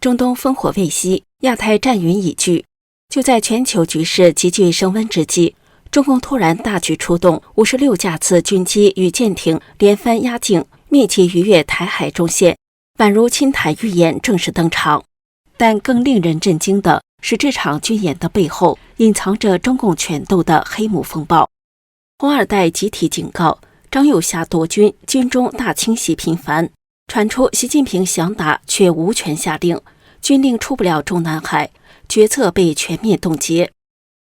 中东烽火未息，亚太战云已聚。就在全球局势急剧升温之际，中共突然大举出动56架次军机与舰艇连番压境，密集逾越台海中线，宛如侵台预演正式登场。但更令人震惊的是，这场军演的背后隐藏着中共权斗的黑幕风暴。红二代集体警告，张又侠夺军，军中大清洗频繁，传出习近平想打却无权下令，军令出不了中南海，决策被全面冻结。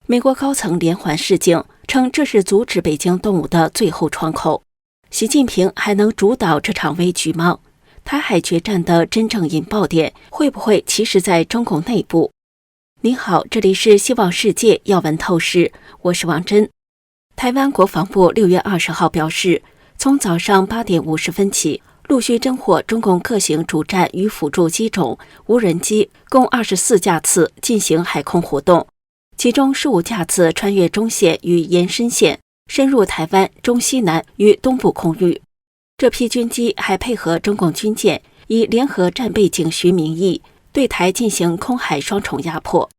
美国高层连环示警，称这是阻止北京动武的最后窗口。习近平还能主导这场危局吗？台海决战的真正引爆点会不会其实在中共内部？您好，这里是希望世界要闻透视，我是王珍。台湾国防部6月20号表示，从早上8点50分起，陆续侦获中共各型主战与辅助机种、无人机共24架次进行海空活动，其中15架次穿越中线与延伸线，深入台湾中西南与东部空域。这批军机还配合中共军舰，以联合战备警巡名义对台进行空海双重压迫。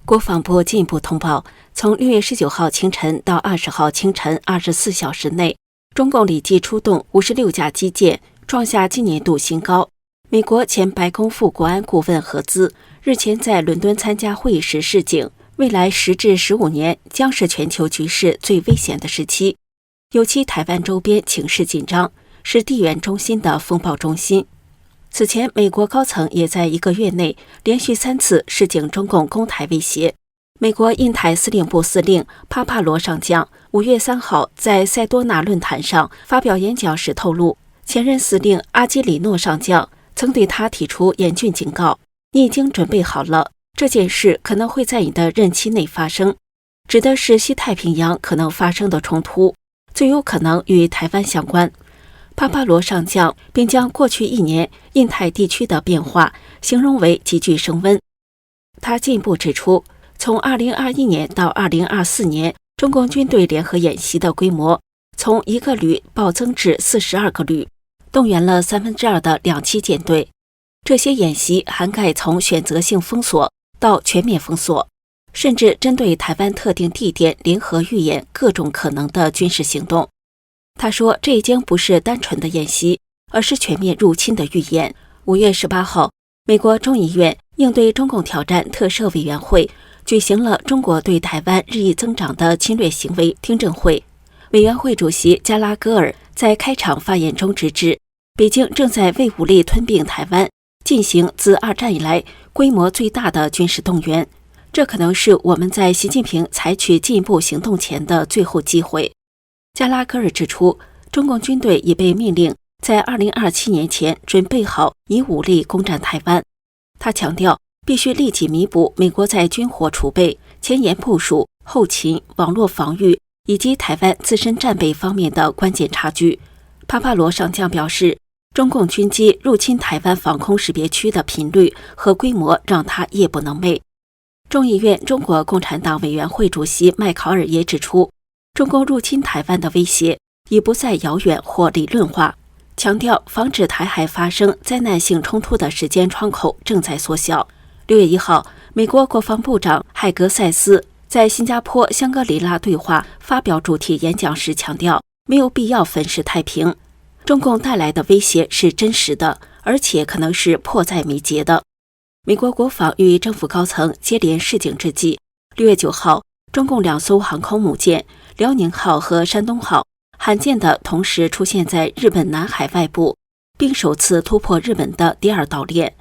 国防部进一步通报，从6月19号清晨到20号清晨24小时内，中共累计出动56架机舰，创下今年度新高。美国前白宫副国安顾问何兹日前在伦敦参加会议时示警，未来10至15年将是全球局势最危险的时期，尤其台湾周边情势紧张，是地缘中心的风暴中心。此前，美国高层也在1个月内连续3次示警中共攻台威胁。美国印太司令部司令帕帕罗上将5月3号在塞多纳论坛上发表演讲时透露，前任司令阿基里诺上将曾对他提出严峻警告：你已经准备好了，这件事可能会在你的任期内发生，指的是西太平洋可能发生的冲突，最有可能与台湾相关。帕帕罗上将并将过去1年印太地区的变化形容为急剧升温。他进一步指出，从2021年到2024年，中共军队联合演习的规模从1个旅暴增至42个旅，动员了2/3的两栖舰队。这些演习涵盖从选择性封锁到全面封锁，甚至针对台湾特定地点联合预演各种可能的军事行动。他说，这已经不是单纯的演习，而是全面入侵的预演。5月18号，美国众议院应对中共挑战特设委员会举行了中国对台湾日益增长的侵略行为听证会。委员会主席加拉戈尔在开场发言中直指，北京正在为武力吞并台湾进行自2战以来规模最大的军事动员，这可能是我们在习近平采取进一步行动前的最后机会。加拉戈尔指出，中共军队已被命令在2027年前准备好以武力攻占台湾。他强调，必须立即弥补美国在军火储备、前沿部署、后勤、网络防御以及台湾自身战备方面的关键差距。帕帕罗上将表示，中共军机入侵台湾防空识别区的频率和规模让他夜不能寐。众议院中国共产党委员会主席麦考尔也指出，中共入侵台湾的威胁已不再遥远或理论化，强调防止台海发生灾难性冲突的时间窗口正在缩小。6月1号，美国国防部长海格塞斯在新加坡香格里拉对话发表主题演讲时强调，没有必要粉饰太平，中共带来的威胁是真实的，而且可能是迫在眉睫的。美国国防与政府高层接连示警之际，6月9号，中共2艘航空母舰辽宁号和山东号罕见地同时出现在日本南海外部，并首次突破日本的第2岛链。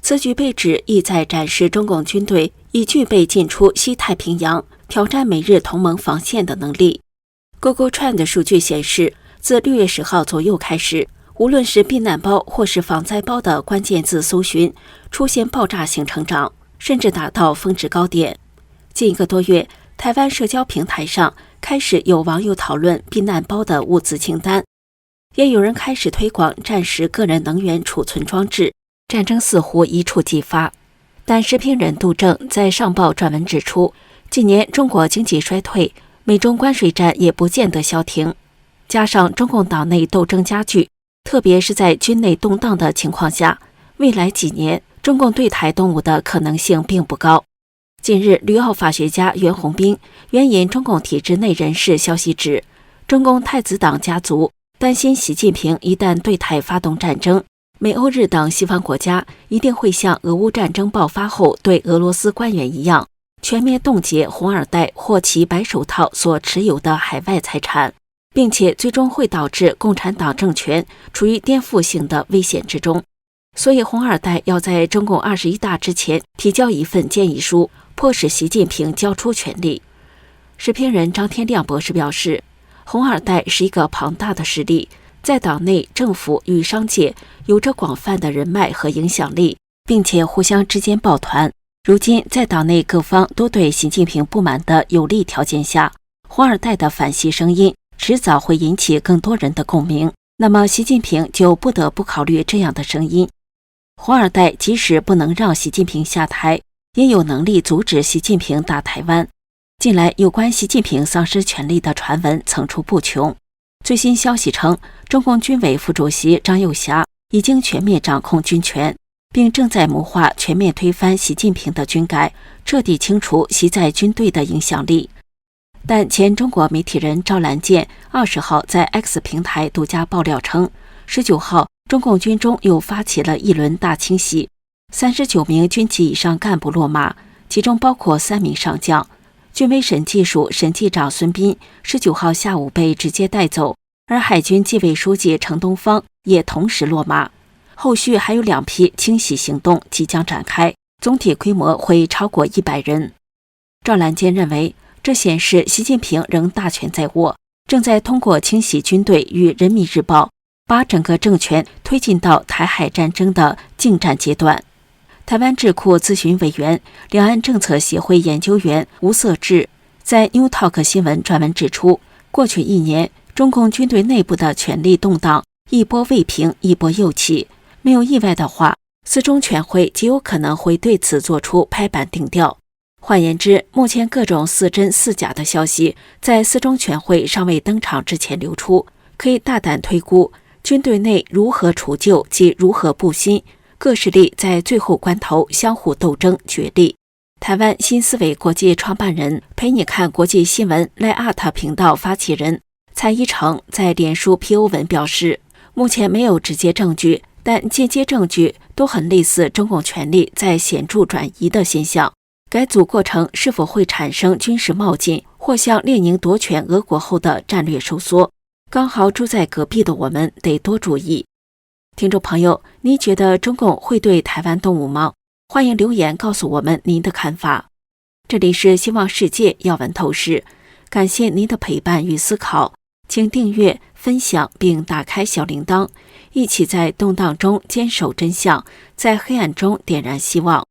此举被指意在展示中共军队已具备进出西太平洋、挑战美日同盟防线的能力。Google Trend 的数据显示，自6月10号左右开始，无论是避难包或是防灾包的关键字搜寻出现爆炸性成长，甚至达到峰值高点。近1个多月，台湾社交平台上开始有网友讨论避难包的物资清单，也有人开始推广战时个人能源储存装置。战争似乎一触即发，但时评人杜正在上报撰文指出，近年中国经济衰退，美中关税战也不见得消停，加上中共党内斗争加剧，特别是在军内动荡的情况下，未来几年中共对台动武的可能性并不高。近日，旅澳法学家袁宏斌援引中共体制内人士消息指，中共太子党家族担心习近平一旦对台发动战争，美欧日等西方国家一定会像俄乌战争爆发后对俄罗斯官员一样，全面冻结红二代或其白手套所持有的海外财产，并且最终会导致共产党政权处于颠覆性的危险之中。所以红二代要在中共21大之前提交一份建议书，迫使习近平交出权力。时评人张天亮博士表示，红二代是一个庞大的势力，在党内、政府与商界有着广泛的人脉和影响力，并且互相之间抱团。如今在党内各方都对习近平不满的有利条件下，红二代的反习声音迟早会引起更多人的共鸣，那么习近平就不得不考虑这样的声音。红二代即使不能让习近平下台，也有能力阻止习近平打台湾。近来有关习近平丧失权力的传闻层出不穷。最新消息称，中共军委副主席张又侠已经全面掌控军权，并正在谋划全面推翻习近平的军改，彻底清除习在军队的影响力。但前中国媒体人赵兰健20号在 X 平台独家爆料称，19号中共军中又发起了一轮大清洗，39名军级以上干部落马，其中包括3名上将。军委审计署审计长孙斌19号下午被直接带走，而海军纪委书记程东方也同时落马。后续还有2批清洗行动即将展开，总体规模会超过100人。赵兰坚认为，这显示习近平仍大权在握，正在通过清洗军队与人民日报，把整个政权推进到台海战争的近战阶段。台湾智库咨询委员、两岸政策协会研究员吴色智在 New Talk 新闻专门指出，过去1年，中共军队内部的权力动荡一波未平，一波又起。没有意外的话，四中全会极有可能会对此做出拍板定调。换言之，目前各种似真似假的消息在四中全会尚未登场之前流出，可以大胆推估军队内如何除旧及如何布新，各势力在最后关头相互斗争角力。台湾新思维国际创办人、陪你看国际新闻 Line@ 频道发起人蔡一成在脸书 PO 文表示，目前没有直接证据，但间接证据都很类似中共权力在显著转移的现象。改组过程是否会产生军事冒进，或像列宁夺权俄国后的战略收缩？刚好住在隔壁的我们得多注意。听众朋友，你觉得中共会对台湾动武吗？欢迎留言告诉我们您的看法。这里是希望世界要闻透视，感谢您的陪伴与思考，请订阅、分享并打开小铃铛，一起在动荡中坚守真相，在黑暗中点燃希望。